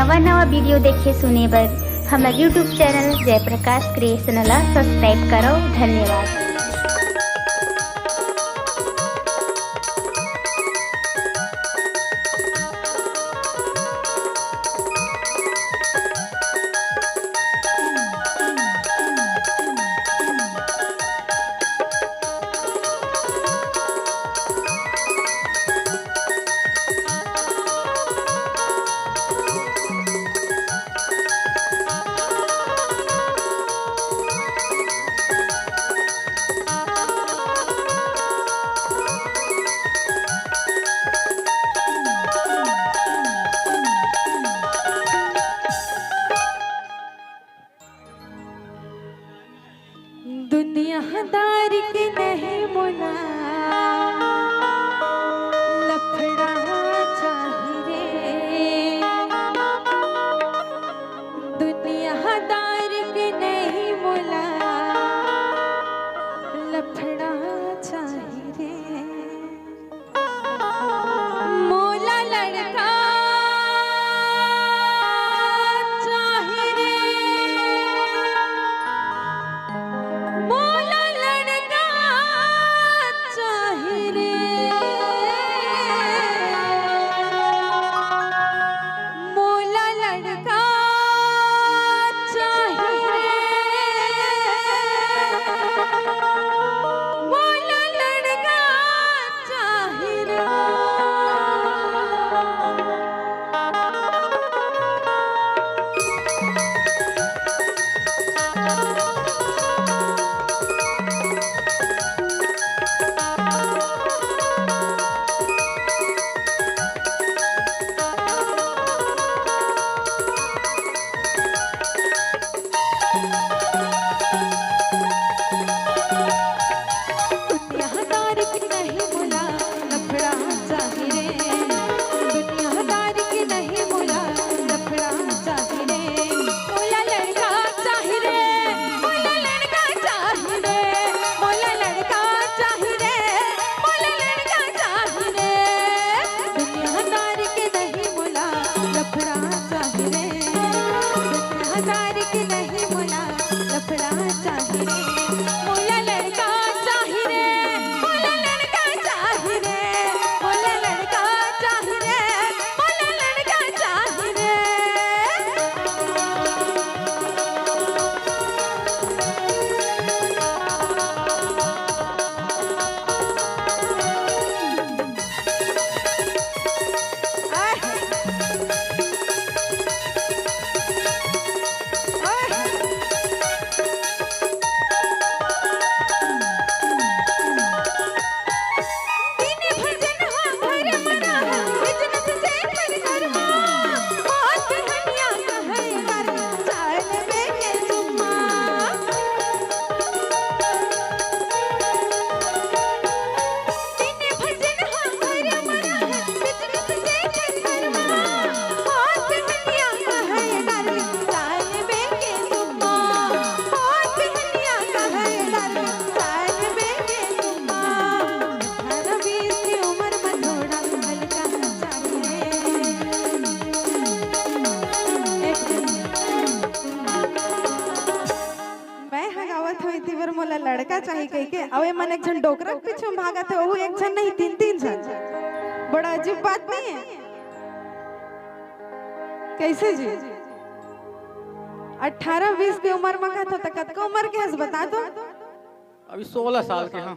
नवा नवा वीडियो देखे सुने बर हमारे यूट्यूब चैनल जयप्रकाश क्रिएशन ला सब्सक्राइब करो। धन्यवाद। दुनियादार के नहीं मुला लफड़ा चाहिए, दुनियादार के नहीं मुला लफड़ा चाहिए। मोला लड़का मोला लड़का चाहिए कह के अवे मन एक जन डोकरा के पीछे भागा थे, वो एक जन नहीं तीन तीन जन। बड़ा अजीब बात नहीं है? कैसे जी 18-20 की उम्र में का था कत का उम्र के हस बता दो। अभी 16 साल के। हाँ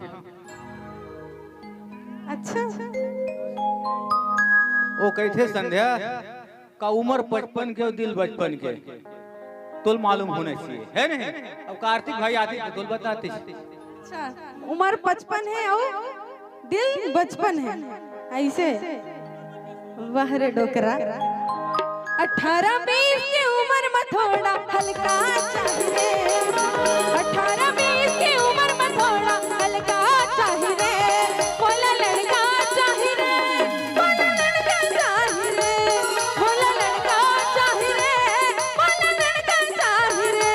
अच्छा वो कहते संध्या का उम्र 55 के और दिल बचपन के तुल मालूम होना चाहिए है नहीं? अब कार्तिक भाई आते तो तुल बताते। अच्छा उम्र 55 है और दिल बचपन है ऐसे? वाह रे डोकरा। 18-20 की उम्र में थोड़ा हल्का चाहिए, 18-20 की उम्र में थोड़ा हल्का चाहिए। बोला लड़का चाहिए, बोला लड़का चाहिए, बोला लड़का चाहिए, बोला लड़का चाहिए।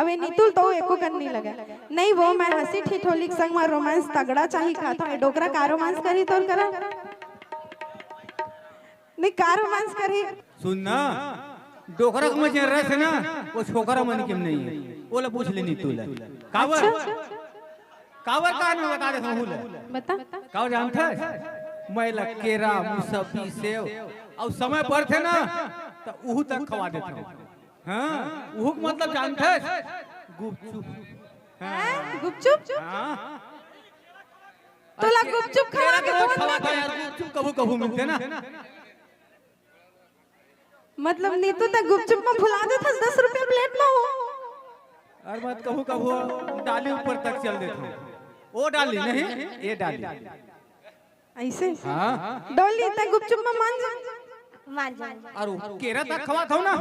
अबे नीतुल तो एको करनी लगा नहीं वो मैं हंसी ठिठोली के संग में रोमांस तगड़ा चाहिए खाता है डोकरा का रोमांस करी तो करा नहीं का रोमांस करी सुन ना डोकरा के मजे रस है ना वो छोकरा मन केम नहीं है ओला पूछ लेनी तू ला कावर कावर का नाम बता दे हुल बता कावर जानता है मैं केरा मुसब्बी सेव और समय पर थे ना तो उहु तक खवा देता हूं हां उहु मतलब जानता है गुपचुप हां गुपचुप हां तोला गुपचुप खवा के रोज खवाता यार गुपचुप कभी कभी मिलते ना मतलब नीतू तक गुपचुप में भुला दे था 10 रुपए प्लेट में हो और मत कहूं कहूं डाली ऊपर तक चल देता हूं वो डाली नहीं ये डाली ऐसे हां डोली तक गुपचुप में मान जा और केरा तक खवा था ना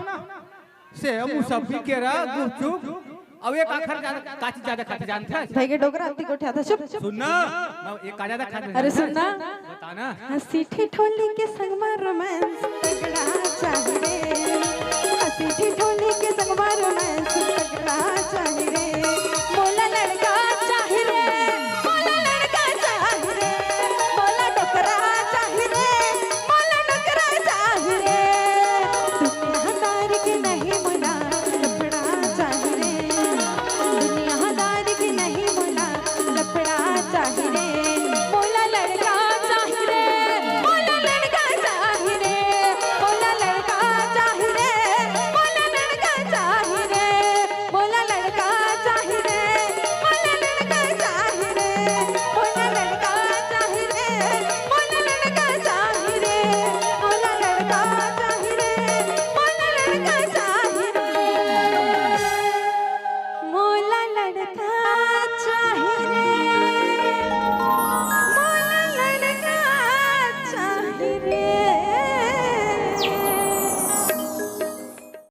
से मुसब्बी केरा गुपचुप अब एक आखर काची ज्यादा खाते जानते हैं भाई के डोकरा अत्ती को उठाया था चुप सुनना मैं एक का ज्यादा खाते अरे सुनना बता ना हंसी ठिठोली के संग में रोमांस तगड़ा चाहिए हंसी ठिठोली के संग में रोमांस तगड़ा चाहिए मोला लड़का चाहिए मोला लड़का चाहिए मोला डोकरा चाहिए मोला डोकरा चाहिए दुनियादार के नहीं मोला लफड़ा चाहिए दुनियादार के नहीं मोला लफड़ा चाहिए मोला लड़का चाहिए मोला लड़का चाहिए मोला लड़का चाहिए मोला लड़का चाहिए मोला लड़का चाहिए मोला लड़का चाहिए मोला लड़का चाहिए मोला लड़का चाहिए मोला लड़का चाहिए मोला लड़का चाहिए मोला लड़का चाहिए